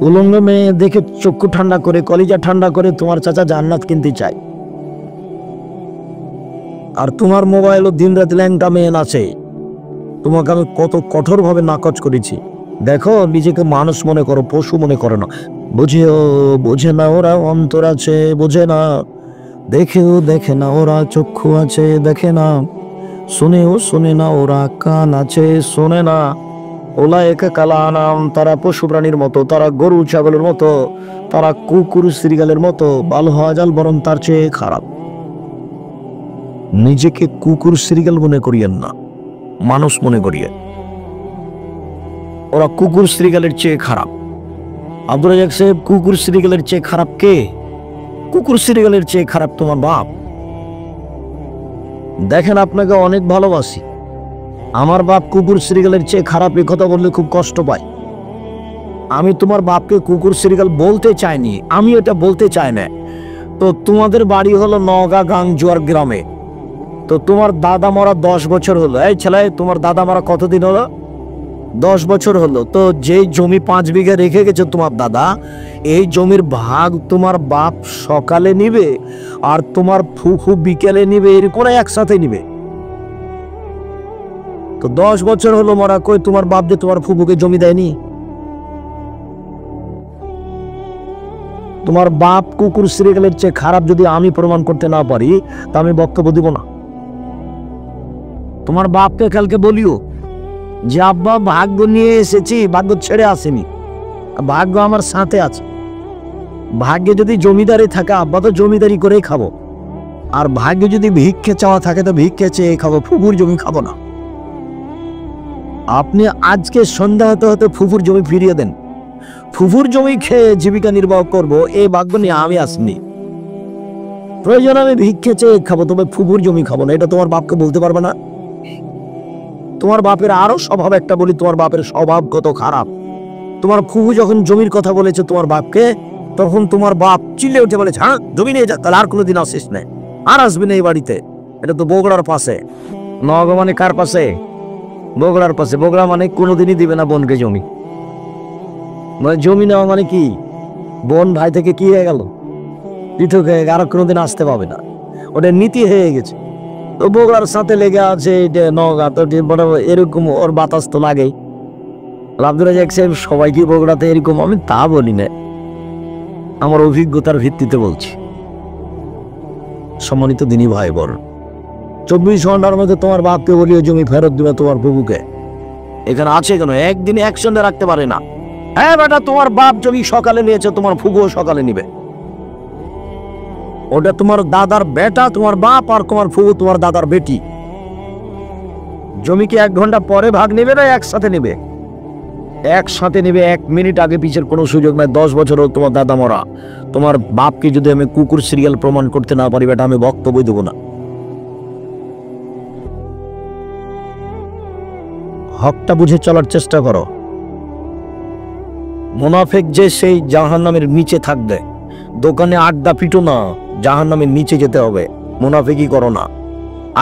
উলঙ্গ মেয়ে দেখে চক্ষু ঠান্ডা করে, কলিজা ঠান্ডা করে তোমার চাচা জান্নাত কিনতে চায়, আর তোমার মোবাইলও দিনরাত ল্যাংটা মেয়ে নাচে। তোমাকে আমি কত কঠোর ভাবে নাকচ করেছি। দেখো, নিজেকে মানুষ মনে করো, পশু মনে করো না। বুঝেও বোঝে না ওরা অন্তর আছে, বোঝে না। দেখেও দেখে না ওরা চক্ষু আছে, দেখে না। শুনেও শুনে না ওরা কান আছে, শোনে না। ওলা একা কালা আনাম, তারা পশু প্রাণীর মতো, তারা গরু ছাগলের মতো, তারা কুকুর শ্রীগালের মতো। ভালো হওয়া যাল বরং তার চেয়ে খারাপ। নিজেকে কুকুর শ্রীগাল মনে করিয়েন না, মানুষ মনে করিয়ে। ওরা কুকুর শ্রীগালের চেয়ে খারাপ। আব্দুর রাজ্জাক সাহেব, কুকুর শ্রীগালের চেয়ে খারাপ কে? কুকুর শ্রীগালের চেয়ে খারাপ তোমার বাপ। দেখেন, আপনাকে অনেক ভালোবাসি। আমার বাপ কুকুর শ্রীগালের চেয়ে খারাপ এ কথা বললে খুব কষ্ট পাই। আমি তোমার বাপকে কুকুর শ্রীগাল বলতে চাইনি, আমি এটা বলতে চাই না। তো তোমাদের বাড়ি হলো নওগাঁ গাংজুয়ার গ্রামে। তো তোমার দাদা মরা 10 বছর হলো। এই ছেলে, তোমার দাদা মরা কতদিন হলো? 10 বছর হলো। তো যেই জমি 5 বিঘা রেখে গেছে তোমার দাদা, এই জমির ভাগ তোমার বাপ সকালে নিবে আর তোমার ফুফু বিকেলে নিবে, এরকম একসাথে নিবে। তো 10 বছর হলো মরা, কই তোমার বাপ যে তোমার ফুফুকে জমি দেয়নি? তোমার বাপ কুকুর শ্রীগালের চেয়ে খারাপ যদি আমি প্রমাণ করতে না পারি, তা আমি বক্তব্য দিব না। তোমার বাপকে কালকে বলিও যে আব্বা, ভাগ্য নিয়ে এসেছি, ভাগ্য ছেড়ে আসেনি, ভাগ্য আমার সাথে আছে। ভাগ্যে যদি জমিদারি থাকে, আব্বা তো জমিদারি করেই খাবো। আর ভাগ্যে যদি ভিক্ষে চাওয়া থাকে, তো ভিক্ষে চেয়ে খাবো, ফুফুর জমি খাবো না। আপনি আজকে সন্ধ্যা হতে হতে ফুফুর জমি ফিরিয়ে দেন। ফুফুর জমি খেয়ে জীবিকা নির্বাহ করবো, এই ভাগ্য নিয়ে আমি আসিনি। প্রয়োজন আমি ভিক্ষে চেয়ে খাবো, তবে ফুফুর জমি খাবো না। এটা তোমার বাপকে বলতে পারবে না? তোমার বাপের আরো স্বভাব একটা বলি, তোমার বাপের স্বভাব কত খারাপ। তোমার ফুফু যখন জমির কথা বলেছে তোমার বাপকে, তখন তোমার বাপ চিল্লে উঠে বলেছে, হ্যাঁ জমি নিয়ে যা, তাহলে আর কোনোদিন আসিস না, আর আসবি না এই বাড়িতে। এটা তো বগুড়ার পাশে। নওগাঁ মানে কার পাশে? বগুড়ার পাশে। বগুড়া মানে কোনোদিনই দিবে না বোনকে জমি। মানে জমি নেওয়া মানে কি? বোন ভাই থেকে কি হয়ে গেল? পৃথক হয়ে আর কোনোদিন আসতে পাবে না, ওটা নীতি হয়ে গেছে। তো বগুড়ার সাথে লেগে আছে নওগাঁ, তো এরকম ওর বাতাস তো লাগেই। আব্দুর রাজ্জাক সাহেব, সবাই কি বগুড়াতে এরকম? আমি তা বলি না, আমার অভিজ্ঞতার ভিত্তিতে বলছি। সম্মানিত দিনী ভাই বোন, 24 ঘন্টার মধ্যে তোমার বাপকে বলিও জমি ফেরত দিবে তোমার প্রভুকে। এখানে আছে কেন? একদিনে একসঙ্গে রাখতে পারে না। হ্যাঁ বেটা, তোমার বাপ জমি সকালে নিয়েছে, তোমার ফুফুও সকালে নিবে। ওটা তোমার দাদার বেটা তোমার বাপ, আর তোমার ফুফু তোমার দাদার বেটি। জমি কি 1 ঘন্টা পরে ভাগ নেবে না একসাথে নেবে? একসাথে নেবে। 1 মিনিট আগে পিছের কোনো সুযোগ নাই। 10 বছর হল তোমার দাদা মরা। তোমার বাপকে যদি আমি কুকুর সিরিয়াল প্রমাণ করতে না পারি, বেটা আমি বক্তব্য দেবো না। হকটা বুঝে চলার চেষ্টা করো। মুনাফিক যে সেই জাহান্নামের নিচে থাকবে। দোকানে আড্ডা পিটো না, জাহান্নামের নিচে যেতে হবে। মুনাফিকই করো না।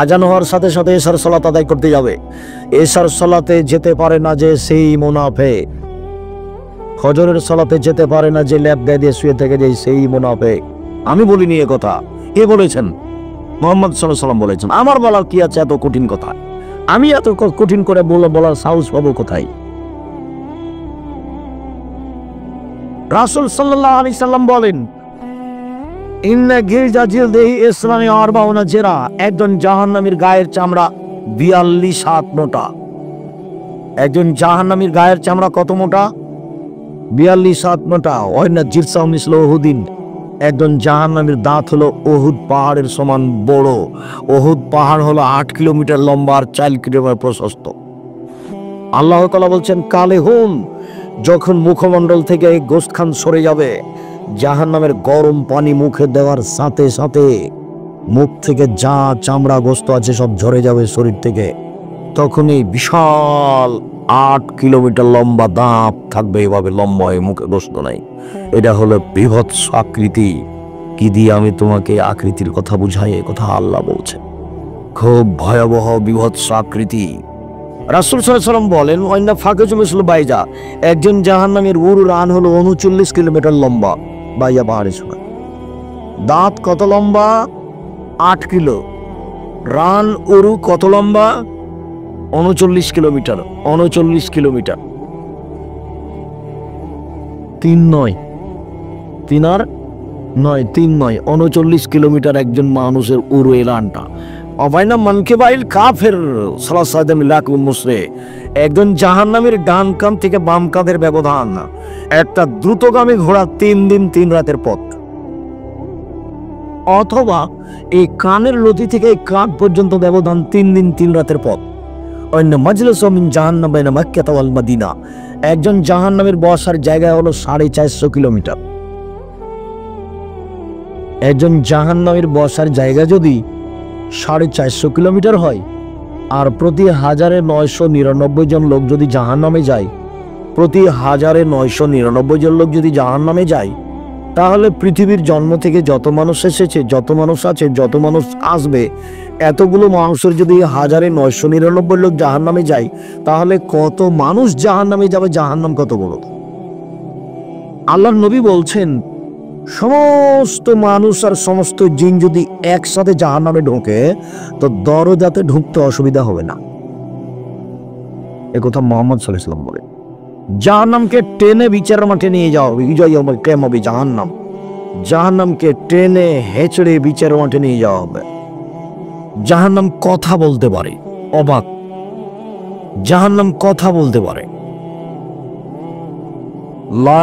আজান হওয়ার সাথে সাথে এশার সালাত আদায় করতে যাবে। এশার সালাতে যেতে পারে না যে সেই মুনাফিক। ফজরের সালাতে যেতে পারে না যে ল্যাপ গায়ে দিয়ে শুয়ে থেকে যায় সেই মুনাফিক। আমি বলিনি এ কথা, কে বলেছেন? মুহাম্মদ সাল্লাল্লাহু আলাইহি ওয়াসাল্লাম বলেছেন। আমার বলার কি আছে এত কঠিন কথা? আমি এত কঠিন করে বলার সাহস পাবো কোথায়? রাসূল সাল্লাল্লাহু আলাইহি সাল্লাম বলেন, ইন্না গিলজা জিলদিহি ইসলামি আরবাউনা জেরা। একজন জাহান্নামীর গায়ের চামড়া 42 হাত মোটা। একজন জাহান্নামীর গায়ের চামড়া কত মোটা? 42 হাত মোটা। ওয়াইনা জিরসাউ মিসলু উহুদিন। একজন জাহান্নামীর দাঁত হলো উহুদ পাহাড়ের সমান বড়। উহুদ পাহাড় হলো 8 কিলোমিটার লম্বা আর 4 কিলোমিটার প্রশস্ত। আল্লাহ তাআলা বলছেন, কালে হুম, যখন মুখমণ্ডল থেকে গোশতখান সরে যাবে, জাহান্নামের গরম পানি মুখে দেওয়ার সাথে সাথে মুখ থেকে যা চামড়া গোশত আছে সব ঝরে যাবে শরীর থেকে। তখনই বিশাল 8 কিলোমিটার লম্বা দাঁত থাকবে, এভাবে লম্বা হয়ে, মুখে গোশত নাই। এটা হলো বিভৎস আকৃতি। কি দিয়ে আমি তোমাকে আকৃতির কথা বুঝাই? এ কথা আল্লাহ বলছে। খুব ভয়াবহ বিভৎস আকৃতি। রাসূল সাল্লাল্লাহু আলাইহি ওয়াসাল্লাম বলেন ওয়াইন্না ফাকাজু মিসলু বাইজা, একজন জাহান্নামীর উরু রান হলো 39 কিলোমিটার লম্বা। বাইয়া বাহারে শোনা, দাঁত কত লম্বা? 8 কিলো। রান উরু কত লম্বা? 39 কিলোমিটার। 39 কিলোমিটার। 3 নয়, 3 আর 9, 3 নয়, 39 কিলোমিটার একজন মানুষের উরু এলানটা। অবাইনা মানকে বাইল কাফের সালাসাদাম লাকুম মুসরে, একজন জাহান্নামীর ডান কান থেকে বাম কাঁধের ব্যবধান একটা দ্রুতগামী ঘোড়া 3 দিন 3 রাতের পথ। অথবা এই কানের লতি থেকে এই কাঁধ পর্যন্ত ব্যবধান 3 দিন 3 রাতের পথ। অন্য মাজলিস মিন জাহান্নাম বাইনা মক্কা ওয়াল মদিনা, একজন জাহান্নামীর বসার জায়গা হলো 450 কিলোমিটার। একজন জাহান্নামীর বসার জায়গা যদি 450 কিলোমিটার হয়, আর প্রতি 1999 জন লোক যদি জাহান্নামে যায়, প্রতি 1999 জন লোক যদি জাহান্নামে যায়, তাহলে পৃথিবীর জন্ম থেকে যত মানুষ এসেছে, যত মানুষ আছে, যত মানুষ আসবে, এতগুলো মানুষের যদি 1999 লোক জাহান্নামে যায়, তাহলে কত মানুষ জাহান্নামে যাবে? জাহান্নাম কত বড়! আল্লাহর নবী বলছেন সমস্ত মানুষ আর সমস্ত জিন যদি একসাথে জাহান্নামে ঢোকে, তো দরজাতে ঢুকতে অসুবিধা হবে না। একথা মুহাম্মদ সাল্লাল্লাহু আলাইহি ওয়াসাল্লাম বলে। জাহান্নামকে টেনে বিচারের মাঠে নিয়ে যাওয়া হবে, বিজয় হবে, কেম হবে জাহান্নাম। জাহান্নামকে টেনে হেঁচড়ে বিচারের মাঠে নিয়ে যাওয়া হবে। জাহান্নাম কথা বলতে পারে, অবাক! জাহান্নাম কথা বলতে পারে। লা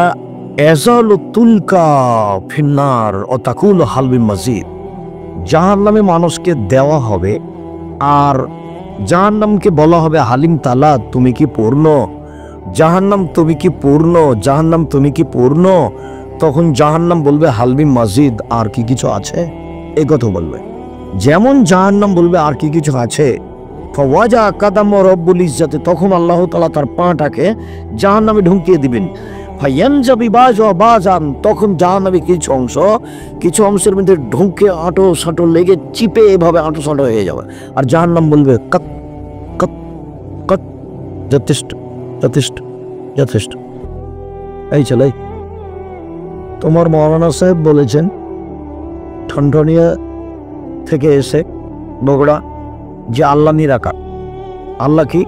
এজালু তুলকা ফিন্নার ও তাকুল হালবি মজিদ, জাহান্নামে মানুষকে দেওয়া হবে আর জাহান্নামকে বলা হবে হালিম তালা, তুমি কি পূর্ণ? জাহান্নাম তুমি কি পূর্ণ? জাহান্নাম তুমি কি পূর্ণ? তখন জাহান্নাম বলবে হালবি মজিদ, আর কি কিছু আছে? এ কথা বলবে। যেমন জাহান্নাম বলবে আর কি কিছু আছে, ফাওয়াজা কাদাম রব্বুল ইজ্জাতে, তখন আল্লাহ তাআলা তার পাটাকে জাহান্নামে ঢুকিয়ে দিবেন। ফায়ানজাবি বাজান, তখন জাহান্নামে কিছু অংশের মধ্যে ঢুকে আঁটো সাঁটো লেগে চিপে এভাবে আঁটো সাঁটো হয়ে যাবে। আর জাহান্নাম বলবে কত কত কত, যথেষ্ট যথেষ্ট যথেষ্ট। এই চলে, তোমার মৌলানা সাহেব বলেছেন ঠনঠনিয়া থেকে এসে বগুড়া, যে আল্লাহ নিরাকার। আল্লাহ কি?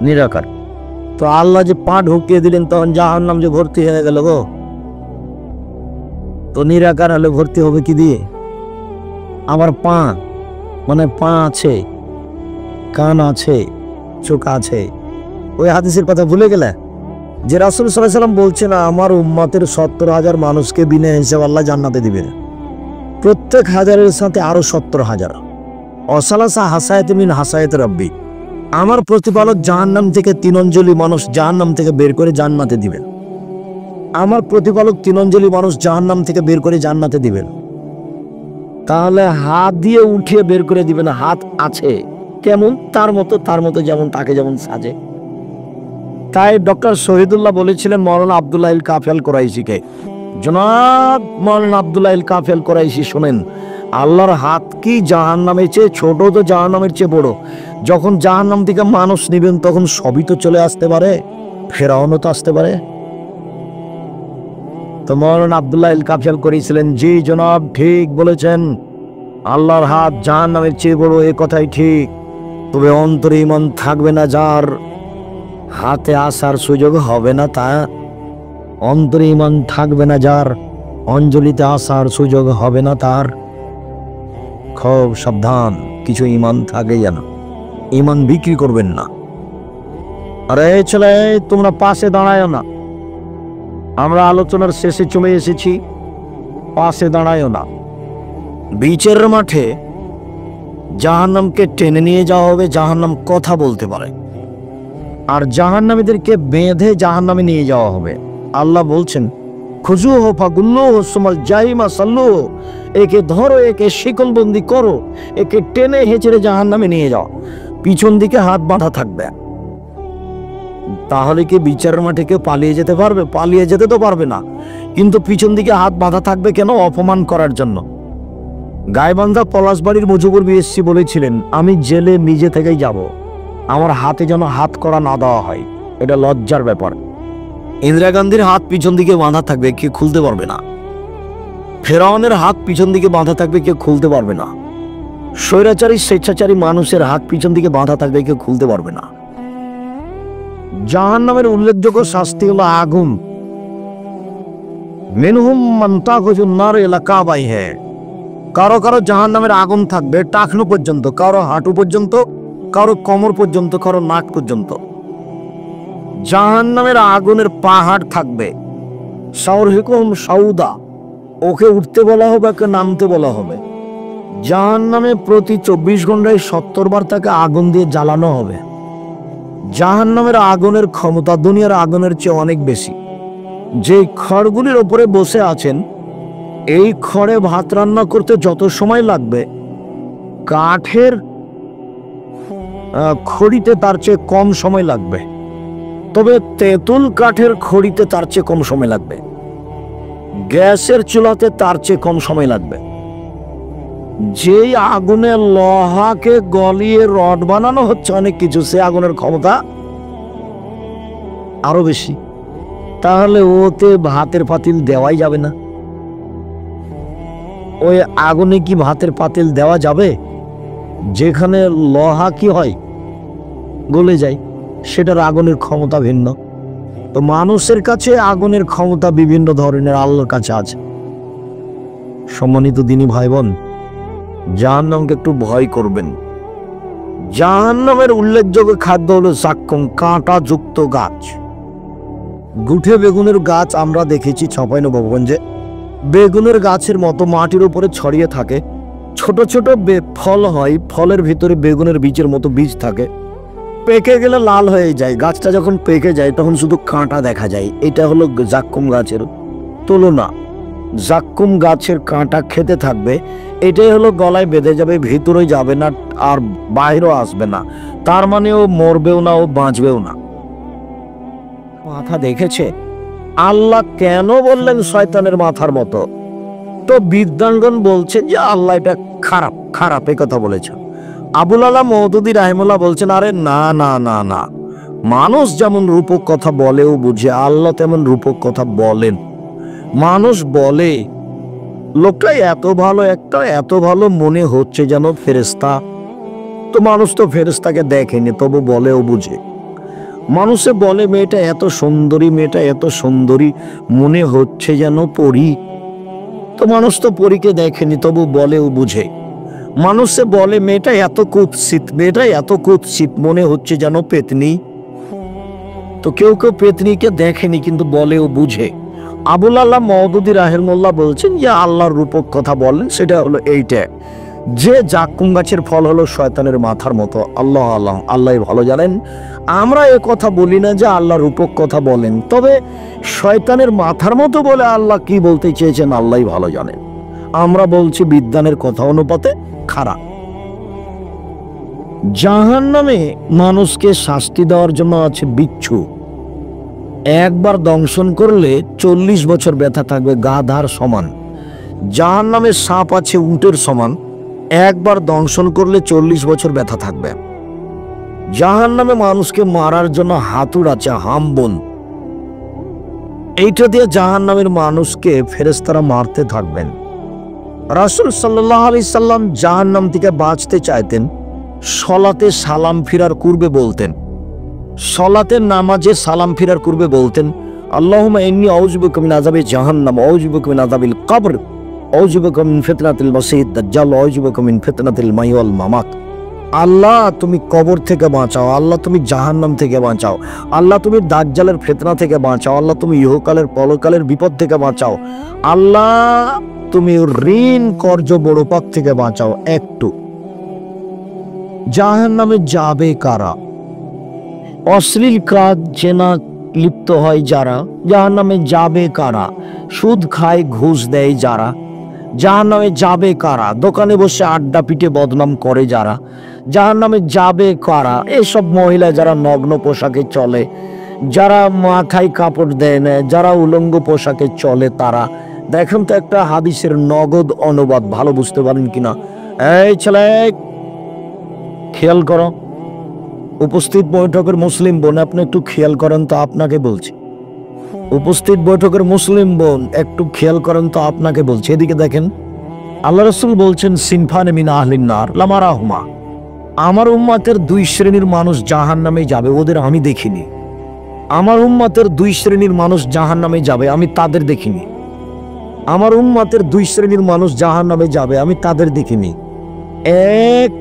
নিরাকার। তো আল্লাহ যে পা ঢুকিয়ে দিলেন, তখন জাহান্নাম যে ভর্তি হয়ে গেল গো। তো নিরাকার হলে ভর্তি হবে কি দিয়ে? আমার পা, মানে পা আছে, কান আছে, চোখ আছে। ওই হাদিসের কথা ভুলে গেলে যে রাসূল সাল্লাল্লাহু আলাইহি ওয়াসাল্লাম বলছেন আমার উম্মতের 70,000 মানুষকে বিনা হিসাবে আল্লাহ জান্নাতে দিবেন, প্রত্যেক হাজারের সাথে আরো 70,000। অসালাসা হাসায়াত মিন হাসায়াত রাব্বি, আমার প্রতিপালক জাহান্নাম থেকে 3 অঞ্জলি মানুষ জাহান্নাম থেকে বের করে জান্নাতে দিবেন। আমার প্রতিপালক 3 অঞ্জলি মানুষ জাহান্নাম থেকে বের করে জান্নাতে দিবেন। তাহলে হাত দিয়ে উঠিয়ে বের করে দিবেন। হাত আছে কেমন? তার মতো যেমন তাকে যেমন সাজে। তাই ডক্টর শহীদুল্লাহ বলেছিলেন মৌলানা আব্দুল্লাহ আল কাফি আল কুরাইশিকে, জনাব মৌলানা আব্দুল্লাহ আল কাফি আল কুরাইশি, শোনেন, আল্লাহর হাত কি জাহান্নামের চেয়ে ছোট? তো জাহান্নামের চেয়ে বড়। যখন জাহান্নাম থেকে মানুষ নিবেন, তখন সবই তো চলে আসতে পারে, ফেরাউনও তো আসতে পারে। তো মৌলানা আব্দুল্লাহ আল কাফি আল করেছিলেন, জি জনাব ঠিক বলেছেন, আল্লাহর হাত জাহান্নামের চেয়ে বড়, এ কথাই ঠিক। তবে অন্তরে ঈমান থাকবে না যার, হাতে আসার সুযোগ হবে না তা। অন্তরে ঈমান থাকবে না যার, অঞ্জলিতে আসার সুযোগ হবে না তার। খুব সাবধান, কিছু ঈমান থাকে যেন, ঈমান বিক্রি করবেন না। আরে ছেলে, তোমরা পাশে দাঁড়ায় না, আমরা আলোচনার শেষে চলে এসেছি, পাশে দাঁড়ায় না। বিচারের মাঠে জাহান্নামকে টেনে নিয়ে যাওয়া হবে। জাহান্নাম কথা বলতে পারে, আর জাহান্নামীদেরকে বেঁধে জাহান্নামে নিয়ে যাওয়া হবে। আল্লাহ বলছেন খুজুহু ফাগুল্লুহু সুমাল জাহিমা সাল্লুহু, একে ধরো, একে শিকলবন্দি করো, একে টেনে হেঁচড়ে জাহান্নামে নিয়ে যাও। পিছন দিকে হাত বাঁধা থাকবে। তাহলে কি বিচারের মাঠে কেউ পালিয়ে যেতে পারবে? পালিয়ে যেতে তো পারবে না, কিন্তু পিছন দিকে হাত বাঁধা থাকবে কেন? অপমান করার জন্য। গাইবান্ধা পলাশবাড়ির মুজিবুর বিএসসি বলেছিলেন, আমি জেলে নিজে থেকেই যাব, আমার হাতে যেন হাত করা না দেওয়া হয়, এটা লজ্জার ব্যাপার। ইন্দিরা গান্ধীর হাত পিছন দিকে বাঁধা থাকবে, কেউ খুলতে পারবে না। ফেরাউনের হাত পিছন দিকে বাঁধা থাকবে, কেউ খুলতে পারবে না। স্বৈরাচারী স্বেচ্ছাচারী মানুষের হাত পিছন দিকে বাঁধা থাকবে, কেউ খুলতে পারবে না। জাহান্নামের উল্লেখযোগ্য শাস্তি হলো আগুন। মিনহুম মান তাখুযুন নার ইলা কাবাইহি, কারো কারো জাহান্নামের আগুন থাকবে টাকনু পর্যন্ত, কারো হাঁটু পর্যন্ত, কারো কোমর পর্যন্ত, কারো নাক পর্যন্ত। জাহান্নামের আগুনের পাহাড় থাকবে। সাউরহিকুম সাউদা, ওকে উঠতে বলা হবে, ওকে নামতে বলা হবে। জাহান্নামে প্রতি 24 ঘন্টায় 70 বার তাকে আগুন দিয়ে জ্বালানো হবে। জাহান্নামের আগুনের ক্ষমতা দুনিয়ার আগুনের চেয়ে অনেক বেশি। যে খড়গুলির ওপরে বসে আছেন, এই খড়ে ভাত রান্না করতে যত সময় লাগবে, কাঠের খড়িতে তার চেয়ে কম সময় লাগবে। তবে তেঁতুল কাঠের খড়িতে তার চেয়ে কম সময় লাগবে, গ্যাসের চুলাতে তার চেয়ে কম সময় লাগবে। যেই আগুনে লোহাকে গলিয়ে রড বানানো হচ্ছে অনেক কিছু, সে আগুনের ক্ষমতা আরো বেশি। তাহলে ওতে ভাতের পাতিল দেওয়াই যাবে না। ওই আগুনে কি ভাতের পাতিল দেওয়া যাবে? যেখানে লোহা কি হয়, গলে যায়, সেটার আগুনের ক্ষমতা ভিন্ন। তো মানুষের কাছে আগুনের ক্ষমতা বিভিন্ন ধরনের, আল্লাহর কাছে আছে। সম্মানিত দিনী ভাই বোন, জাহান্নামকে একটু ভয় করবেন। জাহান্নামের উল্লেখযোগ্য খাদ্য হলো জাক্কুম, কাঁটা যুক্ত গাছ। গুঠে বেগুনের গাছ আমরা দেখেছি চাঁপাইনবাবগঞ্জে। বেগুনের গাছের মতো মাটির উপরে ছড়িয়ে থাকে, ছোট ছোট ফল হয়, ফলের ভিতরে বেগুনের বীজের মতো বীজ থাকে। পেকে গেলে লাল হয়ে যায়। গাছটা যখন পেকে যায় তখন শুধু কাঁটা দেখা যায়। এটা হলো জাক্কুম গাছের তুলনা। জাক্কুম গাছের কাঁটা খেতে থাকবে, এটাই হলো গলায় বেঁধে যাবে, ভিতরে যাবে না, আর বাইরেও আসবে না। তার মানে ও মরবেও না, ও বাঁচবেও না। মাথা দেখেছে? আল্লাহ কেন বললেন শয়তানের মাথার মতো? তো বিদ্বানগণ বলছে যে আল্লাহ এটা খারাপ খারাপ, এ কথা বলেছেন। আবুল আলা মওদুদী রাহিমাহুল্লাহ বলছেন, আরে না না না না, মানুষ যেমন রূপক কথা বলেও বুঝে, আল্লাহ তেমন রূপক কথা বলেন। মানুষ বলে লোকটা এত ভালো, একটা এত ভালো মনে হচ্ছে যেন ফেরেশতা। তো মানুষ তো ফেরেশতাকে দেখেনি, তবু বলেও বুঝে। মানুষে বলে মেয়েটা এত সুন্দরী, মেয়েটা এত সুন্দরী, মনে হচ্ছে যেন পরী। তো মানুষ তো পরীকে দেখেনি, তবু বলেও বুঝে। মানুষে বলে মেয়েটা এত কুৎসিত, মেয়েটা এত কুৎসিত, মনে হচ্ছে যেন পেতনি। তো কেউ কেউ পেতনিকে দেখেনি কিন্তু বলেও বুঝে। আবুল আল্লাহ মওদুদী রাহিমাহুল্লাহ বলছেন যে আল্লাহর রূপক কথা বলেন, সেটা হলো এইটা যে জাক্কুম গাছের ফল হলো শয়তানের মাথার মতো। আল্লাহ আল্লাহ আল্লাহ ভালো জানেন। আমরা এ কথা বলি না যে আল্লাহ রূপক কথা বলেন, তবে শয়তানের মাথার মতো বলে আল্লাহ কি বলতে চেয়েছেন আল্লাহই ভালো জানেন। আমরা বলছি বিদ্বানের কথা অনুপাতে খারাপ। জাহান্নামে মানুষকে শাস্তি দেওয়ার জন্য আছে বিচ্ছু। একবার দংশন করলে 40 বছর ব্যথা থাকবে, গাধার সমান। জাহান্নামে সাপ আছে উটের সমান, একবার দংশন করলে 40 বছর ব্যথা থাকবে। জাহান্নামে মানুষকে মারার জন্য হাতুড় আছে, হামবন। এইটা দিয়ে জাহান্নামের মানুষকে ফেরেশতারা মারতে থাকবেন। রাসূল সাল্লাল্লাহু আলাইহি সাল্লাম জাহান্নাম থেকে বাঁচতে চাইতেন, সলাতে সালাম ফিরার পূর্বে বলতেন, সলাতে নামাজে সালাম ফিরার পূর্বে বলতেন, আল্লাহুম্মা ইন্নী আউযু বিকা মিন আযাবি জাহান্নাম, আউযু বিকা মিন আযাবিল কবর, আউযু বিকা মিন ফিতনাতিল মাসীহিদ দাজ্জাল, আউযু বিকা মিন ফিতনাতিল মাহইয়া ওয়াল মামাত। আল্লাহ তুমি কবর থেকে বাঁচাও, আল্লাহ তুমি জাহান্নাম থেকে বাঁচাও, আল্লাহ তুমি দাজ্জালের ফিতনা থেকে বাঁচাও, আল্লাহ তুমি ইহকালের পরকালের বিপদ থেকে বাঁচাও, আল্লাহ তুমি ঋণ কর্জ বড় পাপ থেকে বাঁচাও। একটু জাহান্নামে যাবে কারা? অশ্লীল কাজ জেনা লিপ্ত হয় যারা, জাহান্নামে যাবে কারা? সুদ খায়, ঘুষ দেয় যারা, জাহান্নামে যাবে কারা? দোকানে বসে আড্ডা পিটে বদনাম করে যারা, জাহান্নামে যাবে কারা? এসব মহিলা যারা নগ্ন পোশাকে চলে, যারা মাথায় কাপড় দেয় না, যারা উলঙ্গ পোশাকে চলে তারা। দেখেন তো একটা হাদিসের নগদ অনুবাদ, ভালো বুঝতে পারেন কিনা। এই ছেলে খেয়াল করো, উপস্থিত বৈঠকের মুসলিম বোন, আপনি একটু খেয়াল করেন তো, আপনাকে বলছি। উপস্থিত বৈঠকের মুসলিম বোন, একটু খেয়াল করেন তো, আপনাকে বলছি। এদিকে দেখেন, আল্লাহ রাসূল বলছেন সিনফানে মিন আহলিন নার লামারাহুমা, আমার উম্মতের দুই শ্রেণীর মানুষ জাহান্নামে যাবে, ওদের আমি দেখিনি। আমার উম্মতের দুই শ্রেণীর মানুষ জাহান্নামে যাবে, আমি তাদের দেখিনি। আমার উম্মতের দুই শ্রেণীর মানুষ জাহান্নামে যাবে, আমি তাদের দেখিনি। এক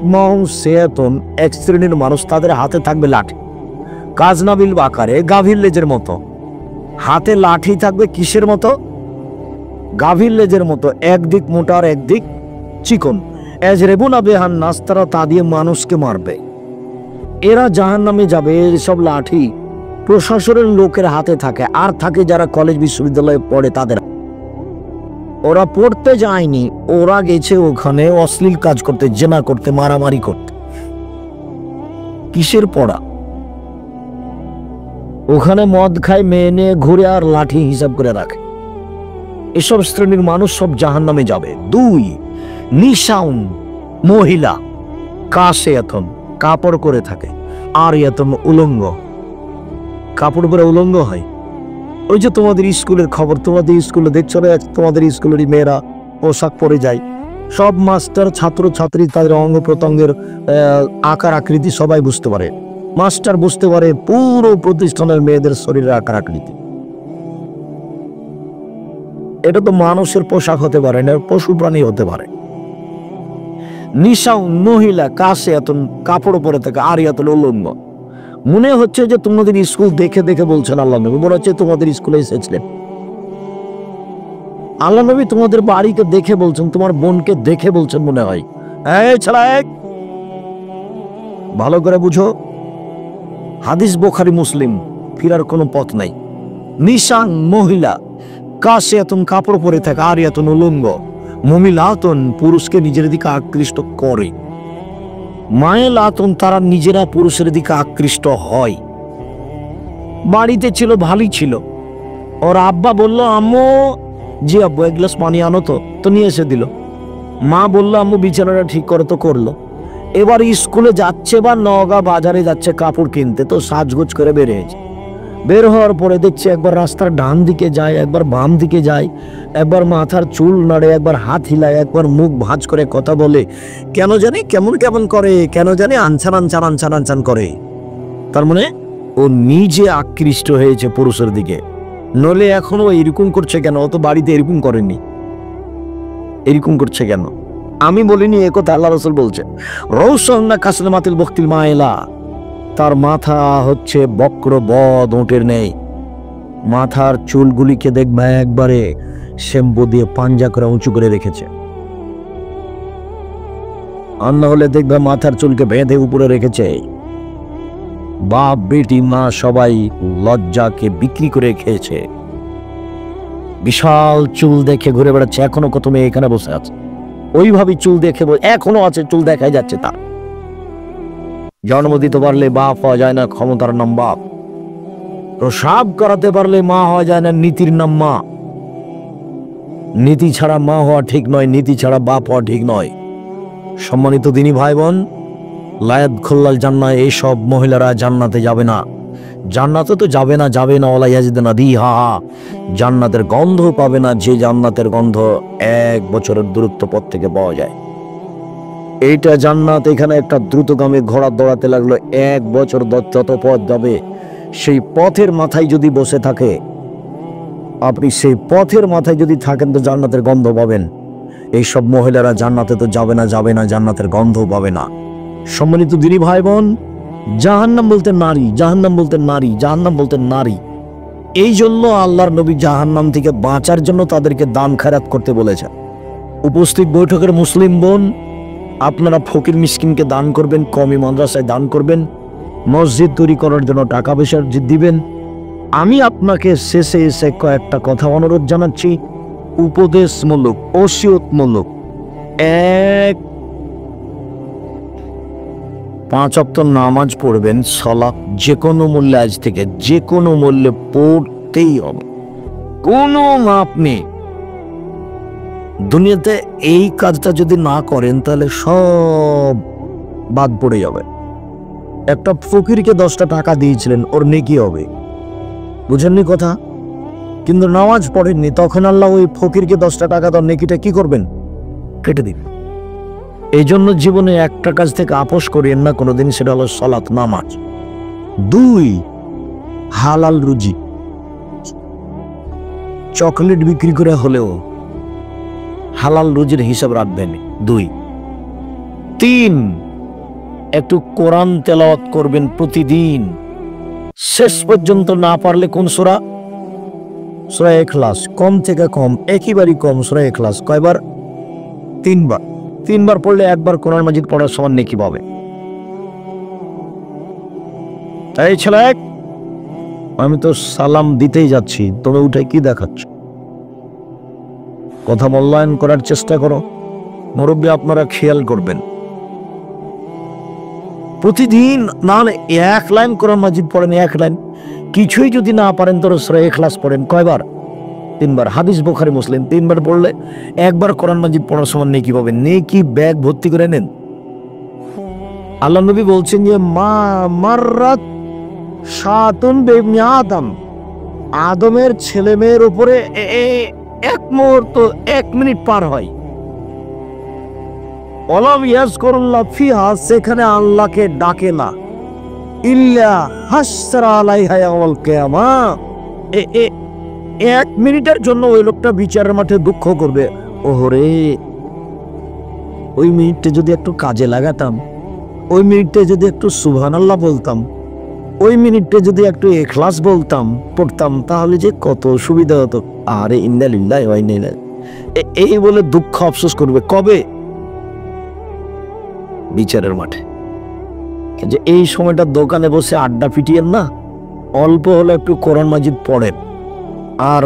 সেতন, এক শ্রেণীর মানুষ, তাদের হাতে থাকবে লাঠি, কাজনাবিল আকারে, গাভীর লেজের মতো। হাতে লাঠি থাকবে কিসের মতো? গাভীর লেজের মতো, একদিক মোটা আর একদিক চিকন। এজরেবুনা বিহান নাস, তারা তা দিয়ে মানুষকে মারবে। এরা জাহান্নামে যাবে। সব লাঠি প্রশাসনের লোকের হাতে থাকে, আর থাকে যারা কলেজ বিশ্ববিদ্যালয়ে পড়ে তাদের। ওরা পড়তে যায়নি, ওরা গেছে ওখানে অশ্লীল কাজ করতে, জেনা করতে, মারামারি করতে। কিসের পড়া? ওখানে মদ খায়, মেয়ে নিয়ে ঘুরে, আর লাঠি হিসাব করে রাখে। এসব শ্রেণীর মানুষ সব জাহান্নামে যাবে। দুই, নিশাউন, মহিলা, কাশে এতন, কাপড় করে থাকে, আর এতন উলঙ্গ, কাপড় পরে উলঙ্গ হয়। ওই যে তোমাদের স্কুলের খবর, তোমাদের স্কুলে দেখছো না, তোমাদের স্কুলেরই মেয়েরা পোশাক পরে যায়। সব মাস্টার, ছাত্র ছাত্রী তাদের অঙ্গ প্রত্যঙ্গের আকার আকৃতি সবাই বুঝতে পারে। মাস্টার বুঝতে পারে পুরো প্রতিষ্ঠানের মেয়েদের শরীরের আকার আকৃতি। এটা তো মানুষের পোশাক হতে পারে না, পশু প্রাণী হতে পারে। নিশাউন, মহিলা, কাশে এতন, কাপড় পরে থাকে, আর এতন উলঙ্গ। মনে হচ্ছে যে তোমাদের স্কুল দেখে দেখে বলছেন আল্লাহ নবী, মনে হচ্ছে তোমাদের স্কুলে এসেছিলেন। আল্লাহ নবী তোমাদের বাড়িকে দেখে বলছেন, তোমার বোনকে দেখে বলছেন মনে হয়। এই ছেলে, ভালো করে বুঝো, হাদিস বুখারী মুসলিম, ফিরার কোনো পথ নাই। নিশান, মহিলা, কাশে এতন, কাপড় পরে থাকে, আর এতন উলঙ্গ। মুমিলাতুন, পুরুষকে নিজের দিকে আকৃষ্ট করে। মায়েলাতুন, তারা নিজেরা পুরুষের দিকে আকৃষ্ট হয়। বাড়িতে ছিল, ভালোই ছিল। ওর আব্বা বলল, আম্মু, জি আব্বু, এক গ্লাস পানি আনো তো নিয়ে এসে দিল। মা বলল, আম্মু বিছানাটা ঠিক করে, তো করলো। এবার স্কুলে যাচ্ছে বা নওগাঁ বাজারে যাচ্ছে কাপড় কিনতে, তো সাজগোজ করে বেরিয়েছে। বের হওয়ার পরে দেখছে একবার রাস্তার ডান দিকে যায়, একবার বাম দিকে যায়, একবার মাথার চুল নাড়ে, একবার হাত হিলায়, একবার মুখ ভাঁজ করে কথা বলে, কেন জানি কেমন কেমন করে, কেন জানি আনছান আনছান আনছান আনছান করে। তার মানে ও নিজে আকৃষ্ট হয়েছে পুরুষের দিকে। নলে এখনো এরকম করছে কেন? ও তো বাড়িতে এরকম করেনি, এরকম করছে কেন? আমি বলিনি, এ কথা আল্লাহ রাসূল বলছে। রৌসন্না কাসলামাতিল বক্তিল মাইলা, তার মাথা হচ্ছে বক্র বদ ওঁটের নেই। মাথার চুলগুলিকে দেখবে একবারে শ্যাম্পু দিয়ে পাঞ্জা করে উঁচু করে রেখেছে, আর না হলে দেখবে মাথার চুলকে বেঁধে উপরে রেখেছে। বাপ বেটি মা সবাই লজ্জাকে বিক্রি করে খেয়েছে। বিশাল চুল দেখে ঘুরে বেড়াচ্ছে। এখনো কত মেয়ে এখানে বসে আছে, ওইভাবে চুল দেখে এখনো আছে, চুল দেখাই যাচ্ছে। তার জন্ম দিতে পারলে বাপ হওয়া যায় না, ক্ষমতার নাম বাপ। প্রসাব করাতে পারলে মা হওয়া যায় না, নীতির নাম মা। নীতি ছাড়া মা হওয়া ঠিক নয়, নীতি ছাড়া বাপ হওয়া ঠিক নয়। সম্মানিত দিনী ভাই বোন, লায়াত খোল্লাল জান্নাত, এইসব মহিলারা জান্নাতে যাবে না। জান্নাতে তো যাবে না, যাবে না, ওলা ইয়াজিদনা দিহা, জান্নাতের গন্ধ পাবে না, যে জান্নাতের গন্ধ 1 বছরের দূরত্ব পথ থেকে পাওয়া যায়। এইটা জান্নাত। এখানে একটা দ্রুতগামী ঘোড়া দৌড়াতে লাগলো, 1 বছর যত পথ যাবে, সেই পথের মাথায় যদি বসে থাকে আপনি, সেই পথের মাথায় যদি থাকেন, তো জান্নাতের গন্ধ পাবেন। এইসব মহিলারা জান্নাতে তো যাবে না, যাবে না, জান্নাতের গন্ধ পাবে না। সম্মানিত দিনী ভাই বোন, জাহান্নাম বলতে নারী, জাহান্নাম বলতে নারী, জাহান্নাম বলতে নারী। এই জন্য আল্লাহর নবী জাহান্নাম থেকে বাঁচার জন্য তাদেরকে দান খায়রাত করতে বলেছেন। উপস্থিত বৈঠকের মুসলিম বোন, আপনারা ফকির মিসকিনকে দান করবেন, কওমি মাদ্রাসায় দান করবেন, মসজিদ তৈরি করার জন্য টাকা পয়সা দিবেন। আমি আপনাকে শেষে এসে কয়েকটা কথা অনুরোধ জানাচ্ছি, উপদেশমূলক, ওসিয়তমূলক। 5 ওয়াক্ত নামাজ পড়বেন, সালাত যে কোনো মূল্যে, আজ থেকে যে কোনো মূল্যে পড়তেই হবে, কোনো মাপ নেই। দুনিয়াতে এই কাজটা যদি না করেন তাহলে সব বাদ পড়ে যাবে। একটা ফকিরকে 10টা টাকা দিয়েছিলেন, ওর নেকি হবে। বুঝেননি কথা? কিন্তু নামাজ পড়েননি, তখন আল্লাহ ওই ফকিরকে 10টা টাকা তার নেকিটা কি করবেন? কেটে দিন। এই জন্য জীবনে একটা কাজ থেকে আপোষ করিয়েন না কোনোদিন, সেটা হলো সালাত, নামাজ। 2, হালাল রুজি। চকলেট বিক্রি করে হলেও হালাল রুজির হিসাব রাখবেন। 2, 3, একটু কোরআন তেলাওয়াত করবেন প্রতিদিন, শেষ পর্যন্ত না পারলে কোন সূরা? সূরা ইখলাস, কম থেকে কম, একেবারেই কম সূরা ইখলাস। কয়বার? 3 বার। 3 বার পড়লে 1 বার কোরআন মাজিদ পড়ার সমান নেকি পাবে। এই ছেলে, আমি তো সালাম দিতেই যাচ্ছি, তবে উঠে কি দেখাচ্ছ? কথা মূল্যায়ন করার চেষ্টা করো। মুরব্বী আপনারা খেয়াল করবেন, প্রতিদিন না হলে 1 লাইন কোরআন মাজিদ পড়েন, 1 লাইন। কিছুই যদি না পারেন তো সূরা ইখলাস পড়েন। কয়বার? 3 বার। হাদিস বুখারী মুসলিম। 3 বার পড়লে 1 বার কোরআন মাজিদ পড়ার সমান নেকি পাবেন। নেকি ব্যাগ ভর্তি করে নেন। আল্লাহ নবী বলছেন যে মা মাররাত শাতুন বিবনি আদম, আদমের ছেলে মেয়ের উপরে 1 মুহূর্ত, 1 মিনিট পার হয়, ওয়ালাম ইয়াজকুরুল্লাহ ফিহা, সেখানে আল্লাহকে ডাকে না, ইল্লা হাসরা আলাইহা ইয়াউমাল কিয়ামা, 1 মিনিটের জন্য ওই লোকটা বিচারের মাঠে দুঃখ করবে। ওহরে, ওই মিনিটটা যদি একটু কাজে লাগাতাম, ওই মিনিটে যদি একটু সুবহানাল্লাহ বলতাম, ওই মিনিটে যদি একটু ইখলাস বলতাম, পড়তাম, তাহলে যে কত সুবিধা হতো। আরে ইন্না লিল্লাহি ওয়া ইন্না ইলাইহি, এই বলে দুঃখ আফসোস করবে কবে? বিচারের মাঠে। যে এই সময়টা দোকানে বসে আড্ডা পিটিয়েন না, অল্প হলে একটু কোরআন মাজিদ পড়েন, আর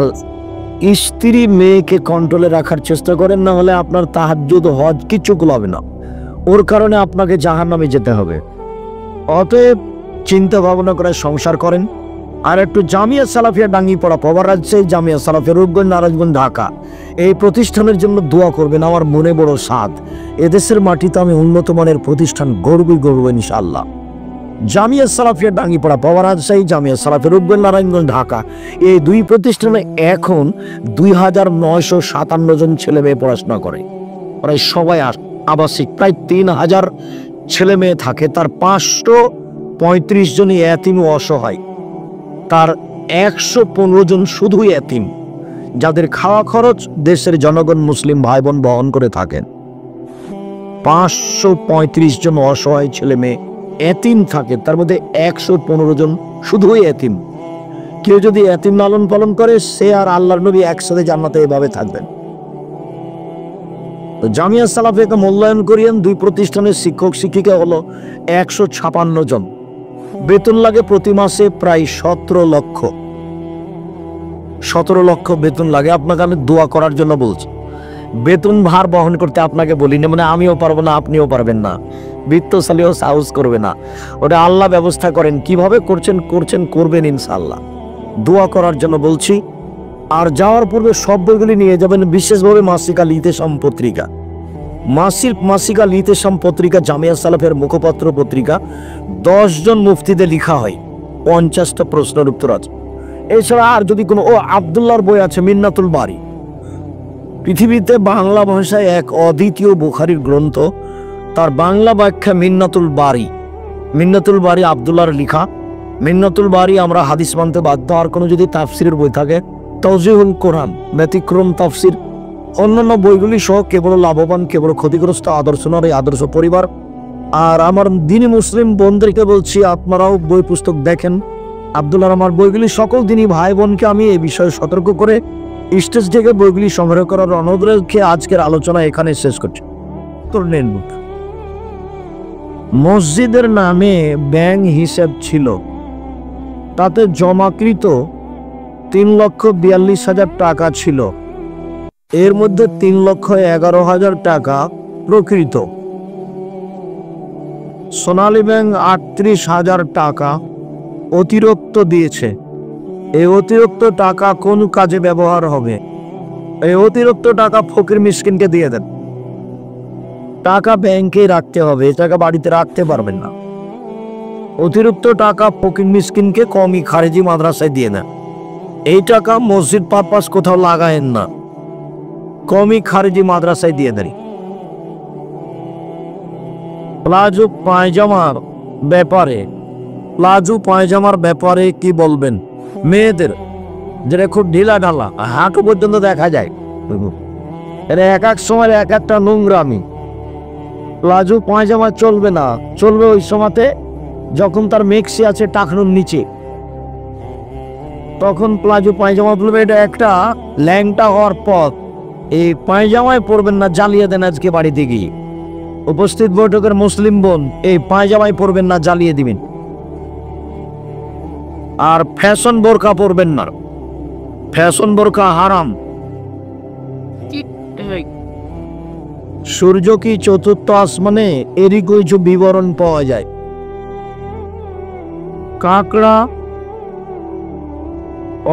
স্ত্রী মেয়েকে কন্ট্রোলে রাখার চেষ্টা করেন, না হলে আপনার তাহাজ্জুদ, হজ কিচ্ছু কুলাবে না, ওর কারণে আপনাকে জাহান্নামে যেতে হবে। অতএব চিন্তা ভাবনা করে সংসার করেন। আর একটু জামিয়া সালাফিয়া ডাঙ্গিপাড়া, পবার রাজশাহী জামিয়া সালাফিয়া, রূপগঞ্জ, নারায়ণগঞ্জ, ঢাকা, এই প্রতিষ্ঠানের জন্য দোয়া করবেন। আমার মনে বড় সাধ, এদেশের মাটিতে আমি উন্নত মানের প্রতিষ্ঠান গড়বই ইনশাআল্লাহ। জামিয়া সালাফিয়া ডাঙ্গিপাড়া, পবার রাজশাহী জামিয়া সালাফিয়া, রূপগঞ্জ, নারায়ণগঞ্জ, ঢাকা, এই 2 প্রতিষ্ঠানে এখন 2957 জন ছেলে মেয়ে পড়াশোনা করে। প্রায় সবাই আবাসিক, প্রায় 3000 ছেলে মেয়ে থাকে, তার 535 জনই এতিম ও অসহায়, তার 115 জন শুধু এতিম, যাদের খাওয়া খরচ দেশের জনগণ মুসলিম ভাই বোন বহন করে থাকেন। 535 জন অসহায় ছেলে মেয়ে এতিম থাকে, তার মধ্যে 115 জন শুধুই এতিম। কেউ যদি এতিম লালন পালন করে, সে আর আল্লাহর নবী একসাথে জান্নাতে এভাবে থাকবেন। তো জামিয়া সালাফিয়াকে মূল্যায়ন করিয়েন। 2 প্রতিষ্ঠানের শিক্ষক শিক্ষিকা হলো 156 জন, বেতন লাগে প্রতি মাসে প্রায় 17 লক্ষ। 17 লক্ষ বেতন লাগে। আপনাকে আমি দোয়া করার জন্য বলছি, বেতন ভার বহন করতে আপনাকে বলিনি, মানে আমিও পারবো না, আপনিও পারবেন না, বিত্তশালীও সাহস করবে না, ওটা আল্লাহ ব্যবস্থা করেন। কিভাবে করবেন ইনশাআল্লাহ। দোয়া করার জন্য বলছি। আর যাওয়ার পূর্বে সব বইগুলি নিয়ে যাবেন, বিশেষভাবে মাসিকা লিতেশাম পত্রিকা। মাসিকা লিতেশাম পত্রিকা জামিয়া সালাফের মুখপাত্র পত্রিকা। 10 জন মুফতিদের লিখা হয়, 50টা প্রশ্নের উত্তর আছে। এছাড়া আর যদি কোনো আব্দুল্লাহর বই আছে, মিন্নাতুল বারী, পৃথিবীতে বাংলা ভাষায় এক অদ্বিতীয় বুখারীর গ্রন্থ, তার বাংলা ব্যাখ্যা মিন্নাতুল বারী। মিন্নাতুল বারী আব্দুল্লাহর লিখা। মিন্নাতুল বারী আমরা হাদিস মানতে বাধ্য। আর কোনো যদি তাফসিরের বই থাকে, তাওজিহুল কোরআন, ব্যতিক্রম তাফসির, অন্যান্য বইগুলি সহ কেবল লাভবান, কেবল ক্ষতিগ্রস্ত আদর্শ নয়, এই আদর্শ পরিবার। আর আমার দিনী মুসলিম বোনদেরকে বলছি, আপনারাও বই পুস্তক দেখেন। আব্দুল্লাহর আমার বইগুলি সকল দিনী ভাই বোনকে আমি এই বিষয়ে সতর্ক করে স্টেজ থেকে বইগুলি সংগ্রহ করার অনুরোধ রেখে আজকের আলোচনা এখানে শেষ করছি। মসজিদের নামে ব্যাংক হিসাব ছিল, তাতে জমাকৃত 3,42,000 টাকা ছিল। এর মধ্যে 3,11,000 টাকা প্রকৃত। সোনালী ব্যাংক 38,000 টাকা অতিরিক্ত দিয়েছে। এই অতিরিক্ত টাকা কোন কাজে ব্যবহার হবে? এই অতিরিক্ত টাকা ফকির মিসকিনকে দিয়ে দেন। টাকা ব্যাংকে রাখতে হবে, টাকা বাড়িতে রাখতে পারবেন না। অতিরিক্ত টাকা ফকির মিসকিনকে কমই খারেজি মাদ্রাসায় দিয়ে দেন। এই টাকা মসজিদ পারপাস কোথাও লাগায়েন না, কমই খারেজি মাদ্রাসায় দিয়ে দেন। প্লাজো পায়জামার ব্যাপারে কি বলবেন? মেয়েদের যেটা খুব ঢিলা ঢালা, হাঁটু পর্যন্ত দেখা যায়, এটা এক এক সময় এক একটা নোংরামি। প্লাজো পায়জামা চলবে না, চলবে ওই সময়তে যখন তার মেক্সি আছে টাকনুর নিচে, তখন প্লাজো পায়জামা বলবে। এটা একটা ল্যাংটা হওয়ার পথ। এই পায়জামায় পরবেন না, জ্বালিয়ে দেন আজকে বাড়িতে গিয়ে। উপস্থিত বৈঠকের মুসলিম বোন, এই পায়জামায় পরবেন না, জ্বালিয়ে দিবেন। আর ফ্যাশন বোরকা পরবেন না, ফ্যাশন বোরকা হারাম। সূর্য কি চতুর্থ আসমানে? এরই কিছু বিবরণ পাওয়া যায়। কাঁকড়া,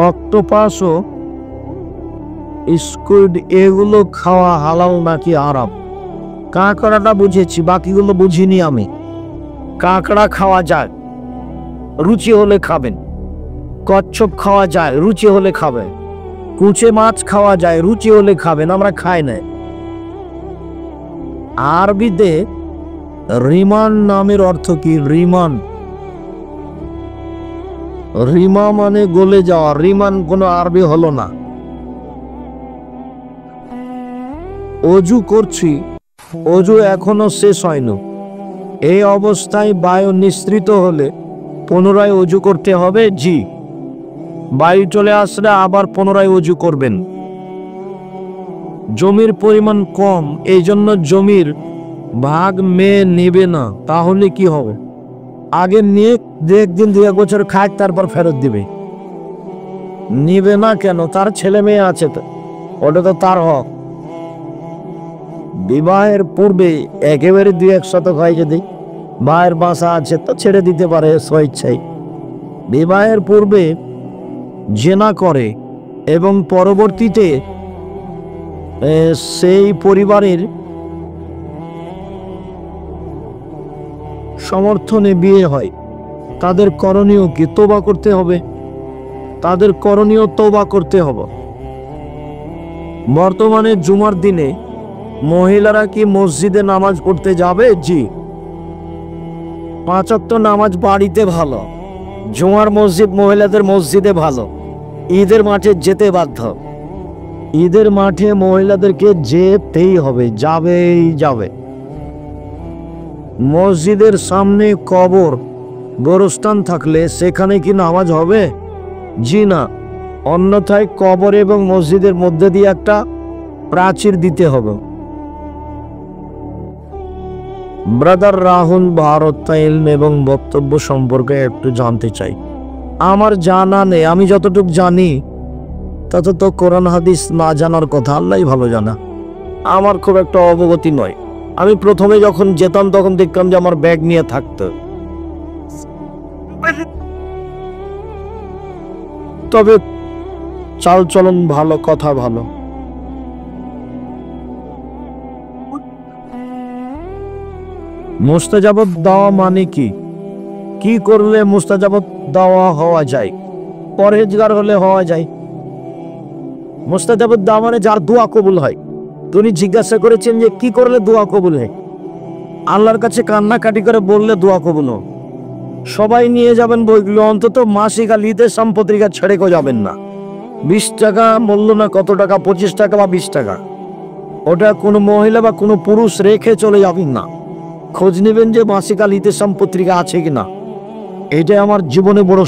অক্টোপাস ও স্কুইড এগুলো খাওয়া হালাল নাকি হারাম? কাঁকড়াটা বুঝেছি, বাকিগুলো বুঝিনি আমি। কাঁকড়া খাওয়া যায়, রুচি হলে খাবেন। কচ্ছপ খাওয়া যায়, রুচি হলে খাবেন। কুচে মাছ খাওয়া যায়, রুচি হলে খাবেন, আমরা খাই না। আরবিতে রিমান নামের অর্থ কি? রিমা মানে গলে যাওয়া। রিমান কোনো আরবি হলো না। অজু করছি, অজু এখনো শেষ হয়নি, এই অবস্থায় বায়ু নিঃসৃত হলে পুনরায় অজু করতে হবে? জি, বায়ু চলে আসলে আবার পুনরায় অজু করবেন। জমির পরিমাণ কম, এই জন্য জমির ভাগ মেয়ে নেবে না, তাহলে কি হবে? আগে নিয়ে একদিন 2 বছর খাক, তারপর ফেরত দিবে। নিবে না কেন? তার ছেলে মেয়ে আছে তো, ওটা তো তার হক। বিবাহের পূর্বে একেবারে 2-1 শতক হয়, যদি ভাইয়ের বাসা আছে তো ছেড়ে দিতে পারে স্বেচ্ছায়। বিবাহের পূর্বে জেনা করে এবং পরবর্তীতে সেই পরিবারের সমর্থনে বিয়ে হয়, তাদের করণীয় কি? তওবা করতে হবে, তাদের করণীয় তওবা করতে হবে। বর্তমানে জুমার দিনে মহিলারা কি মসজিদে নামাজ পড়তে যাবে? জি, 5 ওয়াক্ত নামাজ বাড়িতে ভালো, জুমার মসজিদ মহিলাদের মসজিদে ভালো। ঈদের মাঠে যেতে বাধ্য, ঈদের মাঠে মহিলাদেরকে যেতেই হবে, যাবে। মসজিদের সামনে কবর, গোরস্থান থাকলে সেখানে কি নামাজ হবে? জি না, অন্যথায় কবর এবং মসজিদের মধ্যে দিয়ে একটা প্রাচীর দিতে হবে। ব্রাদার রাহুল ভারত ইলম এবং বক্তব্য সম্পর্কে একটু জানতে চাই। আমার জানা নেই, আমি যতটুকু জানি তত তো কোরআন হাদিস না জানার কথা, আল্লাহই ভালো জানা। আমার খুব একটা অবগতি নয়। আমি প্রথমে যখন যেতাম তখন দেখতাম যে আমার ব্যাগ নিয়ে থাকতো, তবে চাল চলন ভালো, কথা ভালো। মুস্তাজাবত দেওয়া মানে কি? কি করলে মুস্তাজাবত দেওয়া হওয়া যায়? পরহেজগার হলে হওয়া যায়। মুস্তাজাবত দেওয়া মানে যার দোয়া কবুল হয়। তিনি জিজ্ঞাসা করেছেন যে কি করলে দোয়া কবুল হয়? আল্লাহর কাছে কান্নাকাটি করে বললে দোয়া কবুল হয়। সবাই নিয়ে যাবেন বইগুলো, অন্তত মাসিক আর ঈদের সম্পত্রিকা ছেড়ে কেউ যাবেন না। 20 টাকা মূল্য না, কত টাকা, 25 টাকা বা 20 টাকা, ওটা কোনো মহিলা বা কোনো পুরুষ রেখে চলে যাবেন না। খোঁজ নেবেন যে মাসিক আর ঈদের সম্পত্রিকা আছে কিনা। এটা আমার জীবনে বড়